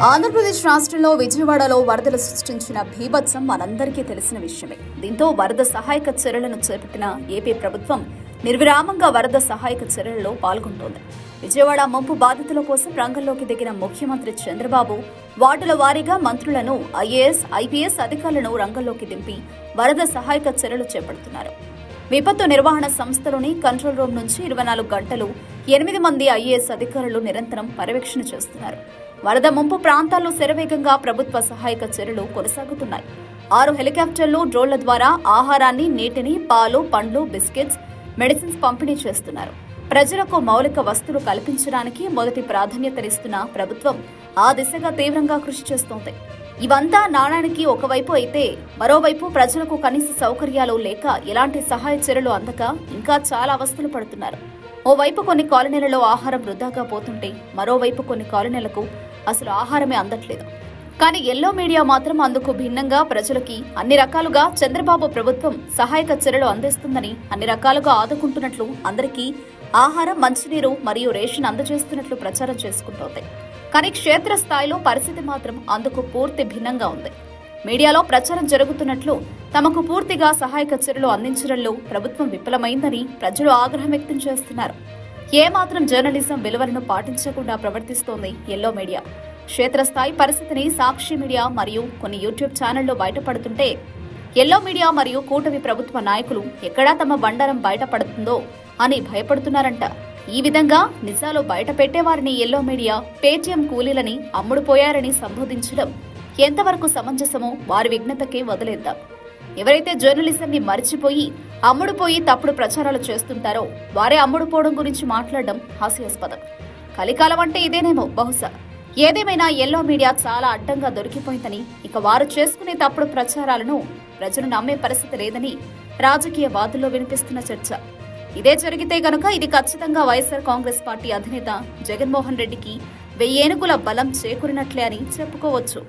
ఆంధ్రప్రదేశ్ రాష్ట్రంలో విజయవాడలో వరదలు సృష్టించిన భీభత్సం మనందరికీ తెలిసిన విషయమే. దీంతో వరద సహాయక చర్యలను చేపట్టిన ఏపీ ప్రభుత్వం నిర్విరామంగా వరద సహాయక చర్యలలో పాల్గొంటోంది. విజయవాడ ముంపు బాధితుల కోసం రంగంలోకి దిగిన ముఖ్యమంత్రి చంద్రబాబు వార్డుల వారీగా మంత్రులను, ఐఏఎస్, ఐపీఎస్ అధికారులను రంగంలోకి దింపి వరద సహాయక చర్యలు చేపడుతున్నారు. విపత్తు నిర్వహణ సంస్థలోని కంట్రోల్ రూమ్ నుంచి 24 గంటలు 8 మంది ఐఏఎస్ అధికారులు నిరంతరం పర్యవేక్షణ చేస్తున్నారు. వరద ముంపు ప్రాంతాల్లో శరవేగంగా ప్రభుత్వ సహాయక చర్యలు కొనసాగుతున్నాయి. 6 హెలికాప్టర్లు, డ్రోన్ల ద్వారా ఆహారాన్ని, నీటిని, పాలు, పండ్లు, బిస్కెట్స్, మెడిసిన్స్ పంపిణీ చేస్తున్నారు. ప్రజలకు మౌలిక వస్తువులు కల్పించడానికి మొదటి ప్రాధాన్యతనిస్తున్న ప్రభుత్వం ఆ దిశగా తీవ్రంగా కృషి చేస్తోంది. ఇవంతా నాణానికి ఒకవైపు అయితే, మరోవైపు ప్రజలకు కనీస సౌకర్యాలు లేక ఎలాంటి సహాయ చర్యలు అందక ఇంకా చాలా అవస్థలు పడుతున్నారు. ఓవైపు కొన్ని కాలనీలలో ఆహారం వృధాగా పోతుంటే, మరోవైపు కొన్ని కాలనీలకు అసలు ఆహారమే అందట్లేదు. కానీ ఎల్లో మీడియా మాత్రం అందుకు భిన్నంగా ప్రజలకి అన్ని రకాలుగా చంద్రబాబు ప్రభుత్వం సహాయక చర్యలు అందిస్తుందని, అన్ని రకాలుగా ఆదుకుంటున్నట్లు, అందరికీ ఆహారం, మంచినీరు మరియు రేషన్ అందజేస్తున్నట్లు ప్రచారం చేసుకుంటోంది. కానీ క్షేత్రస్థాయిలో పరిస్థితి మాత్రం అందుకు పూర్తి భిన్నంగా ఉంది. మీడియాలో ప్రచారం జరుగుతున్నట్లు తమకు పూర్తిగా సహాయక చర్యలు అందించడంలో ప్రభుత్వం విఫలమైందని ప్రజలు ఆగ్రహం వ్యక్తం చేస్తున్నారు. ఏమాత్రం జర్నలిజం విలువలను పాటించకుండా ప్రవర్తిస్తోంది ఎల్లో మీడియా. క్షేత్రస్థాయి పరిస్థితిని సాక్షి మీడియా మరియు కొన్ని యూట్యూబ్ ఛానళ్లు బయటపడుతుంటే, ఎల్లో మీడియా మరియు కూటమి ప్రభుత్వ నాయకులు ఎక్కడా తమ బండారం బయటపడుతుందో అని భయపడుతున్నారంట. ఈ విధంగా నిజాలు బయట పెట్టేవారిని ఎల్లో మీడియా పేటీఎం కూలీలని అమ్ముడుపోయారని సంబోధించడం ఎంతవరకు సమంజసమో వారి విఘ్నతకే వదిలేద్దాం. ఎవరైతే జర్నలిజంని మరిచిపోయి అమ్ముడుపోయి తప్పుడు ప్రచారాలు చేస్తుంటారో వారే అమ్ముడుపోవడం గురించి మాట్లాడడం హాస్యాస్పదం. కలికాలం అంటే ఇదేనేమో బహుశా. ఏదేమైనా ఎల్లో మీడియా చాలా అడ్డంగా దొరికిపోయిందని, ఇక వారు చేసుకునే తప్పుడు ప్రచారాలను ప్రజలు నమ్మే పరిస్థితి లేదని రాజకీయవాదుల్లో వినిపిస్తున్న చర్చ. ఇదే జరిగితే గనుక ఇది ఖచ్చితంగా వైఎస్ఆర్ కాంగ్రెస్ పార్టీ అధినేత జగన్మోహన్ రెడ్డికి 1000 ఏనుగుల బలం చేకూరినట్లే అని చెప్పుకోవచ్చు.